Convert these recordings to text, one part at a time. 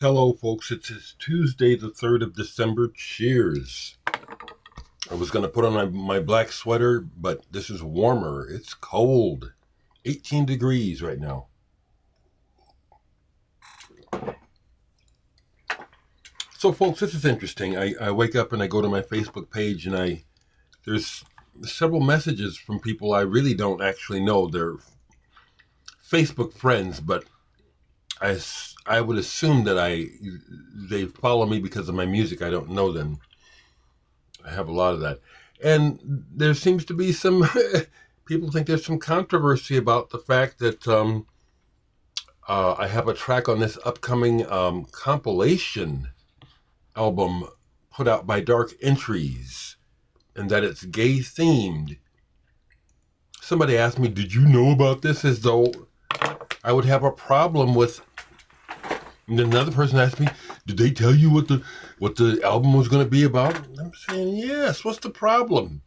Hello, folks. It's Tuesday, the 3rd of December. Cheers. I was going to put on my black sweater, but this is warmer. It's cold. 18 degrees right now. So, folks, this is interesting. I wake up and I go to my Facebook page, and there's several messages from people I really don't actually know. They're Facebook friends, but I would assume that they follow me because of my music. I don't know them. I have a lot of that. And there seems to be some people think there's some controversy about the fact that I have a track on this upcoming compilation album put out by Dark Entries, and that it's gay themed. Somebody asked me, did you know about this? As though I would have a problem with. And then another person asked me, did they tell you what the album was going to be about? And I'm saying, yes. What's the problem?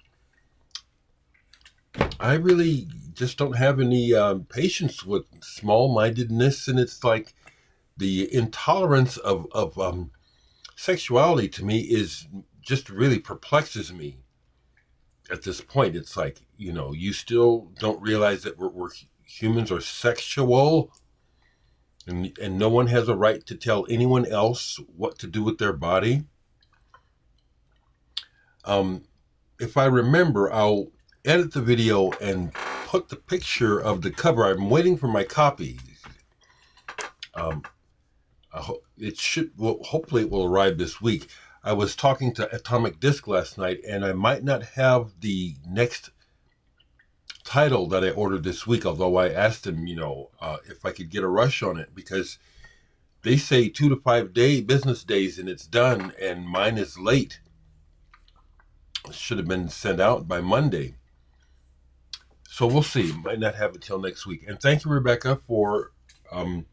I really just don't have any patience with small-mindedness, and it's like the intolerance of sexuality to me is just really perplexes me at this point. It's like, you still don't realize that we're humans are sexual, and no one has a right to tell anyone else what to do with their body. If I remember, I'll edit the video and put the picture of the cover. I'm waiting for my copy. Hopefully it will arrive this week. I was talking to Atomic Disc last night, and I might not have the next title that I ordered this week, although I asked them, if I could get a rush on it, because they say 2 to 5 business days and it's done, and mine is late. It should have been sent out by Monday. So we'll see. Might not have it till next week. And thank you, Rebecca, for the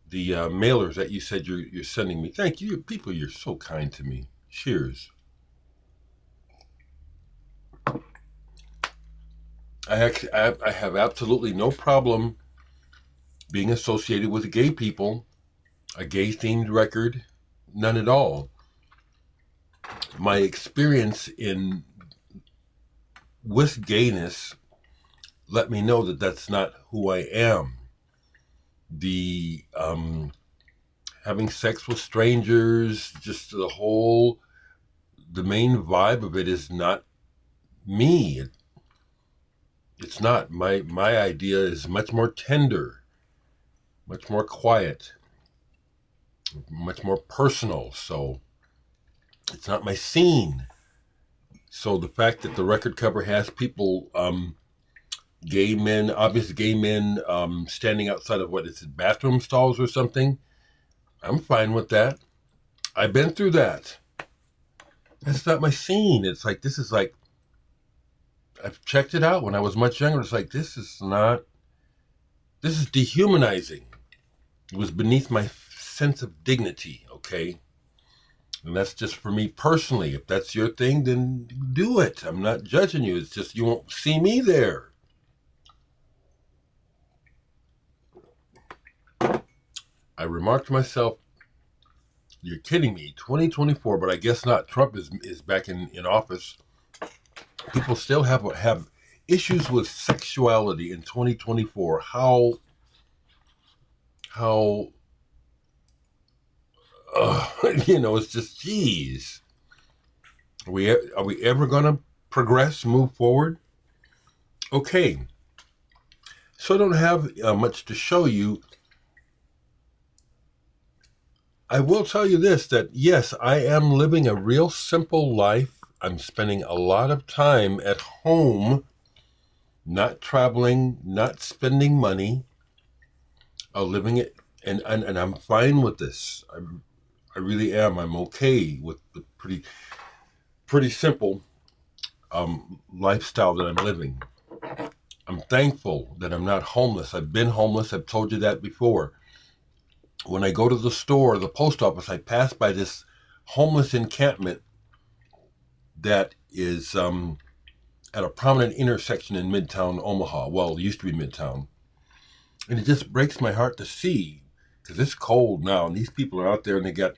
mailers that you said you're sending me. Thank you. People, you're so kind to me. Cheers. I have absolutely no problem being associated with gay people, a gay-themed record, none at all. My experience with gayness let me know that that's not who I am. The having sex with strangers, just the main vibe of it is not me. It's not. My idea is much more tender, much more quiet, much more personal. So it's not my scene. So the fact that the record cover has people, obvious gay men, standing outside of bathroom stalls or something, I'm fine with that. I've been through that. That's not my scene. It's like, this is like, I've checked it out when I was much younger. It's like, this is dehumanizing. It was beneath my sense of dignity, okay? And that's just for me personally. If that's your thing, then do it. I'm not judging you. It's just you won't see me there. I remarked to myself, you're kidding me, 2024, but I guess not. Trump is back in office. People still have issues with sexuality in 2024. How it's just, geez. Are we ever going to progress, move forward? Okay. So I don't have much to show you. I will tell you this, that yes, I am living a real simple life. I'm spending a lot of time at home, not traveling, not spending money, living it, and I'm fine with this. I really am. I'm okay with the pretty simple lifestyle that I'm living. I'm thankful that I'm not homeless. I've been homeless. I've told you that before. When I go to the store, the post office, I pass by this homeless encampment that is at a prominent intersection in Midtown Omaha. Well, it used to be Midtown. And it just breaks my heart to see because it's cold now, and these people are out there and they got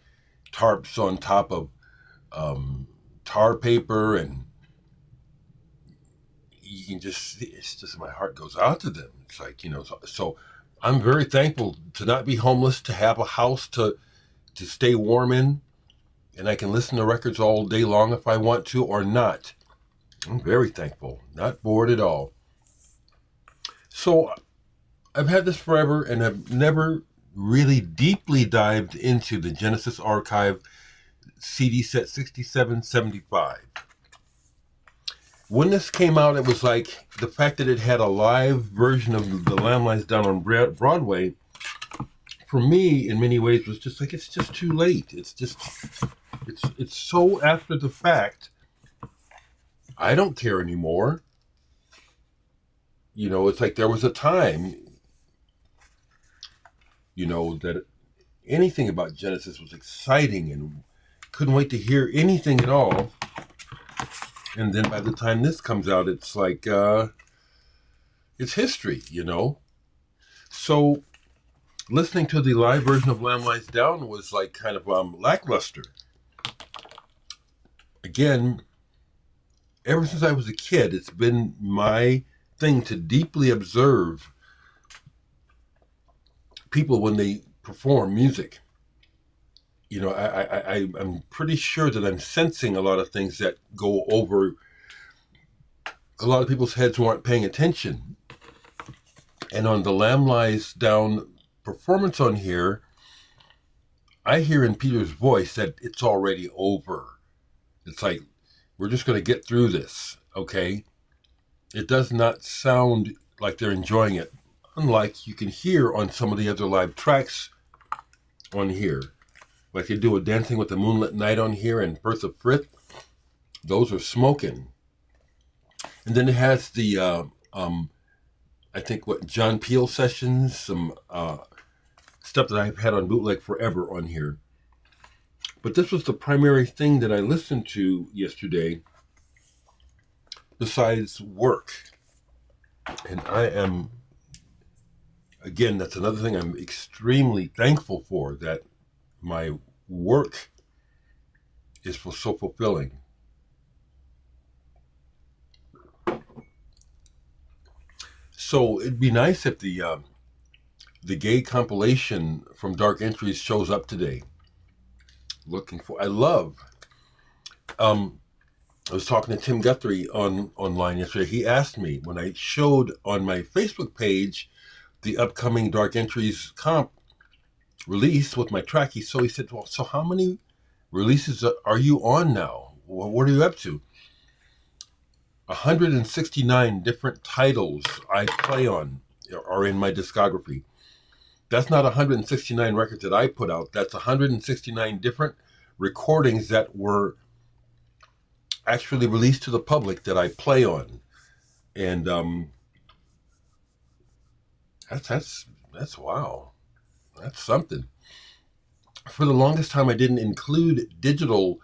tarps on top of tar paper, and you can just see, it's just, my heart goes out to them. It's like, so I'm very thankful to not be homeless, to have a house to stay warm in, and I can listen to records all day long if I want to or not. I'm very thankful, not bored at all. So I've had this forever, and I've never really deeply dived into the Genesis Archive CD set 6775. When this came out, it was like the fact that it had a live version of The Lamb Lies Down on Broadway, for me, in many ways, was just like, it's just too late. It's so after the fact. I don't care anymore. It's like there was a time, that anything about Genesis was exciting and couldn't wait to hear anything at all. And then by the time this comes out, it's like, it's history, So listening to the live version of Lamb Lies Down was like kind of lackluster. Again, ever since I was a kid, it's been my thing to deeply observe people when they perform music. I'm pretty sure that I'm sensing a lot of things that go over a lot of people's heads who aren't paying attention. And on the Lamb Lies Down performance on here, I hear in Peter's voice that it's already over. It's like, we're just going to get through this, okay? It does not sound like they're enjoying it, unlike you can hear on some of the other live tracks on here. Like they do a Dancing with the Moonlit Night on here and Birth of Frith. Those are smoking. And then it has the, I think, John Peel sessions, some stuff that I've had on bootleg forever on here. But this was the primary thing that I listened to yesterday, besides work. And I am, again, that's another thing I'm extremely thankful for, that my work is so fulfilling. So it'd be nice if the gay compilation from Dark Entries shows up today. I was talking to Tim Guthrie online yesterday. He asked me, when I showed on my Facebook page the upcoming Dark Entries comp release with my track, he said, well, so how many releases are you on now? What are you up to? 169 different titles I play on are in my discography. That's not 169 records that I put out. That's 169 different recordings that were actually released to the public that I play on. And that's wow. That's something. For the longest time, I didn't include digital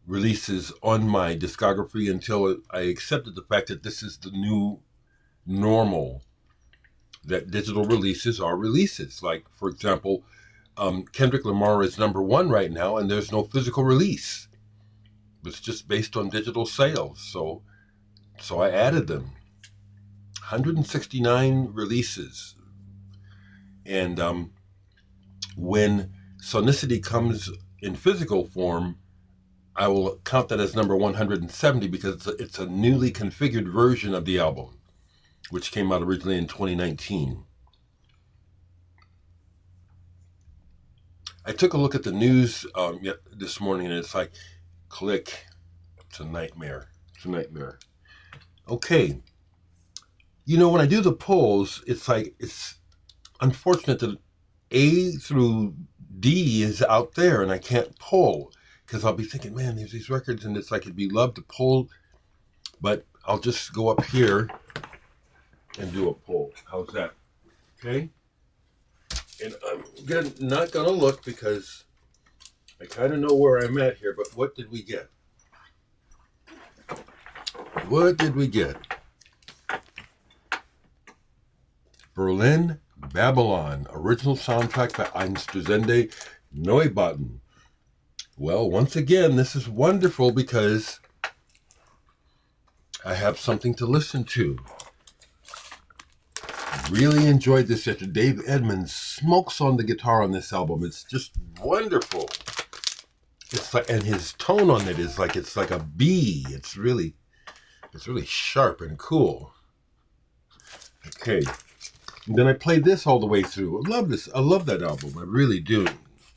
releases on my discography until I accepted the fact that this is the new normal, that digital releases are releases. Like, for example, Kendrick Lamar is #1 right now, and there's no physical release. It's just based on digital sales. So I added them. 169 releases. And when Sonicity comes in physical form, I will count that as number 170 because it's a newly configured version of the album, which came out originally in 2019. I took a look at the news this morning, and it's like, click. It's a nightmare. Okay. When I do the polls, it's unfortunate that A through D is out there and I can't poll, because I'll be thinking, man, there's these records, and it's like it'd be love to poll, but I'll just go up here and do a poll. How's that? Okay. And I'm not going to look because I kind of know where I'm at here, but what did we get? Berlin Babylon, original soundtrack by Einstürzende Neubauten. Well, once again, this is wonderful because I have something to listen to. Really enjoyed this yesterday. Dave Edmunds smokes on the guitar on this album. It's just wonderful. It's like, and his tone on it is like, it's like a B. It's really sharp and cool. Okay. And then I played this all the way through. I love this. I love that album. I really do.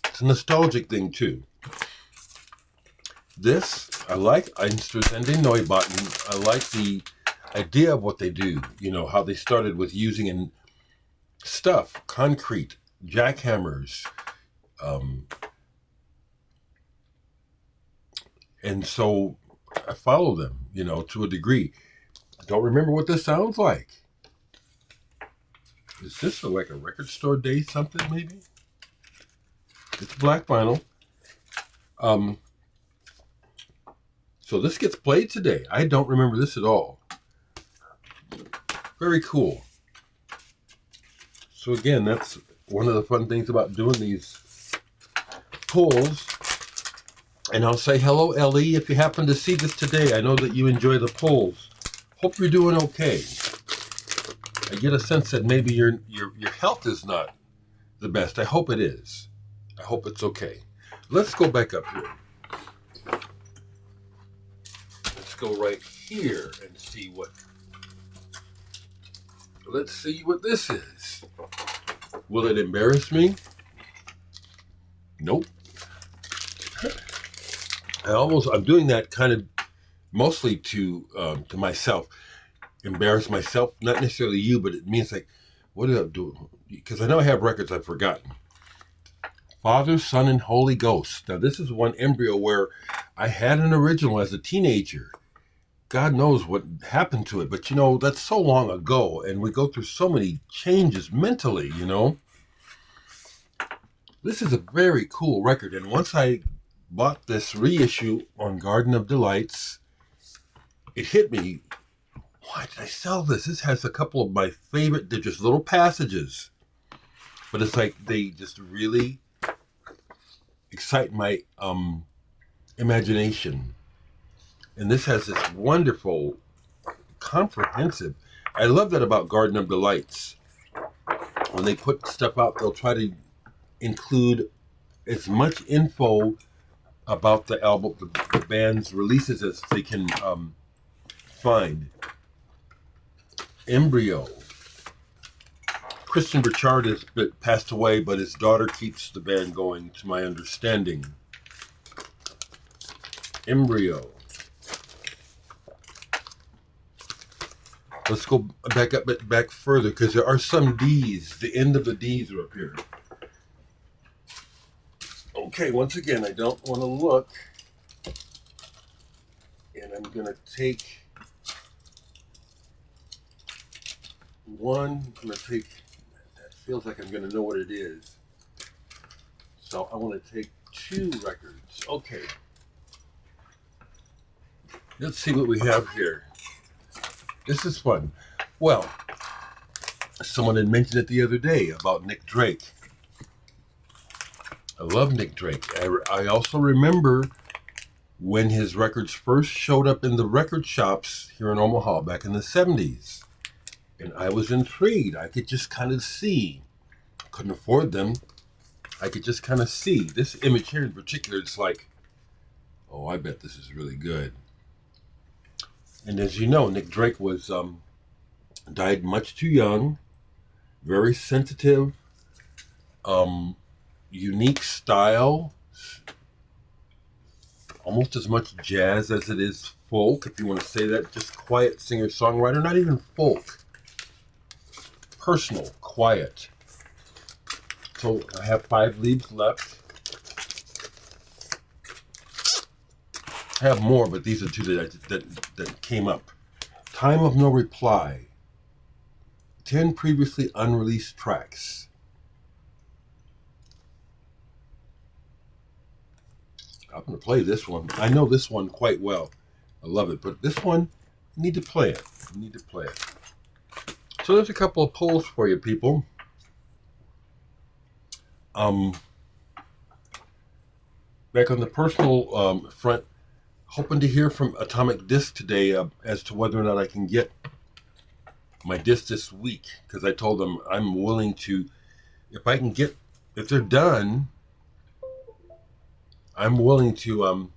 It's a nostalgic thing too. This, I like Einstürzende Neubauten. I like the idea of what they do. You know, how they started with using stuff, concrete, jackhammers, and so I follow them, you know, to a degree. I don't remember what this sounds like. Is this like a record store day something, maybe? It's black vinyl. So this gets played today. I don't remember this at all. Very cool. So again, that's one of the fun things about doing these pulls. And I'll say hello, Ellie, if you happen to see this today. I know that you enjoy the pulls. Hope you're doing okay. I get a sense that maybe your health is not the best. I hope it is. I hope it's okay. Let's go back up here. Let's go right here and see what. Let's see what this is. Will it embarrass me? Nope. I'm doing that kind of mostly to myself. Embarrass myself, not necessarily you, but it means like, what did I do? Because I know I have records I've forgotten. Father, Son, and Holy Ghost. Now this is one embryo where I had an original as a teenager. God knows what happened to it, but you know, that's so long ago, and we go through so many changes mentally, you know. This is a very cool record, and once I bought this reissue on Garden of Delights, it hit me. Why did I sell this? This has a couple of my favorite, they're just little passages. But it's like they just really excite my imagination. And this has this wonderful, comprehensive, I love that about Garden of Delights. When they put stuff out, they'll try to include as much info about the album, the band's releases as they can find. Embryo. Christian Burchard has passed away, but his daughter keeps the band going, to my understanding. Embryo. Let's go back further, because there are some D's. The end of the D's are up here. Okay, once again, I don't want to look. And I'm going to take one. I'm going to take, that feels like I'm going to know what it is. So I want to take 2 records. Okay. Let's see what we have here. This is fun. Well, someone had mentioned it the other day about Nick Drake. I love Nick Drake. I also remember when his records first showed up in the record shops here in Omaha back in the 70s. And I was intrigued. I could just kind of see. Couldn't afford them. I could just kind of see. This image here in particular, it's like, oh, I bet this is really good. And as you know, Nick Drake was died much too young, very sensitive, unique style, almost as much jazz as it is folk, if you want to say that, just quiet singer-songwriter, not even folk. Personal, quiet. So I have 5 leaves left. I have more, but these are 2 that came up. Time of No Reply. 10 previously unreleased tracks. I'm going to play this one. I know this one quite well. I love it. But this one, you need to play it. You need to play it. So there's a couple of polls for you, people. Um, Back on the personal front, hoping to hear from Atomic Disc today as to whether or not I can get my disc this week, because I told them I'm willing to, if they're done, I'm willing to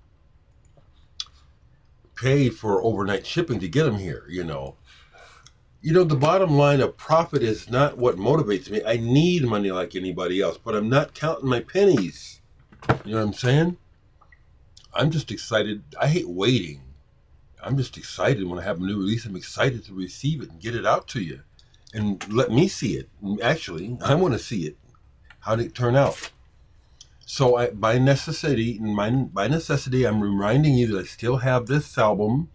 pay for overnight shipping to get them here. The bottom line of profit is not what motivates me. I need money like anybody else, but I'm not counting my pennies. You know what I'm saying? I'm just excited. I hate waiting. I'm just excited when I have a new release. I'm excited to receive it and get it out to you and let me see it. Actually, I want to see it. How did it turn out? So by necessity, I'm reminding you that I still have this album,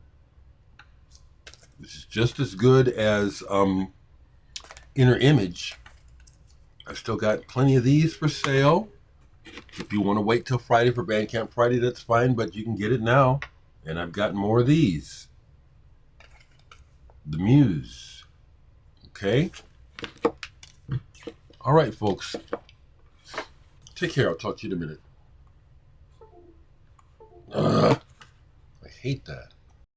which is just as good as Inner Image. I've still got plenty of these for sale. If you want to wait till Friday for Bandcamp Friday, that's fine, but you can get it now. And I've got more of these. The Muse. Okay? All right, folks. Take care. I'll talk to you in a minute. I hate that.